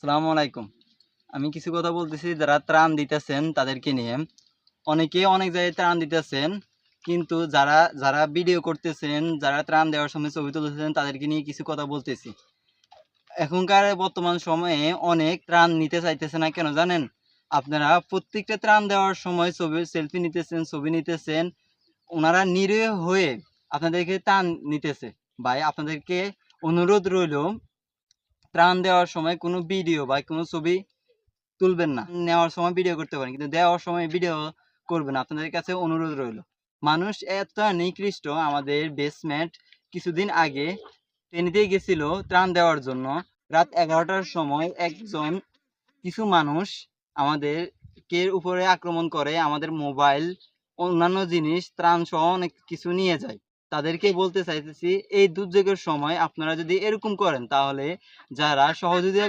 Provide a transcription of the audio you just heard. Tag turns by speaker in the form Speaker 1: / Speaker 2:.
Speaker 1: আসসালামু আলাইকুম। আমি কিছু কথা বলতেছি যারা ত্রাণ দিতেছেন তাদেরকে নিয়ে। অনেকে অনেক জায়গায় ত্রাণ দিতেছেন। কিন্তু যারা যারা ভিডিও করতেছেন, যারা ত্রাণ দেওয়ার সময় ছবি তুলতেছেন তাদেরকে নিয়ে কিছু কথা বলতেছি। এখনকার বর্তমান সময়ে অনেক ত্রাণ নিতে চাইতেছে না কেন জানেন? আপনারা প্রত্যেকটা ত্রাণ দেওয়ার সময় সেলফি নিতেছেন, ছবি নিতেছেন। উনারা নিরীহ হয়ে আপনাদেরকে ত্রাণ নিতেছে। ভাই আপনাদেরকে অনুরোধ রইলো ত্রাণ দেওয়ার সময় কোনো ভিডিও বা কোনো ছবি তুলবেন না। নেওয়ার সময় ভিডিও করতে পারেন। কিন্তু দেওয়ার সময় ভিডিও করবেন না। আপনাদের কাছে অনুরোধ রইলো। মানুষ এতটা নিকৃষ্ট আমাদের বেসমেন্ট কিছুদিন আগে ফেনীতে গেছিল ত্রাণ দেওয়ার জন্য। রাত ১১টার সময় কিছু মানুষ আমাদেরকে উপরে আক্রমণ করে, আমাদের মোবাইল, অন্যান্য জিনিস, ত্রাণসহ অনেক কিছু নিয়ে যায়। তাদেরকে বলতে চাইতেছি এই দুর্যোগের সময় আপনারা যদি এরকম করেন তাহলে যারা সহযোগিতা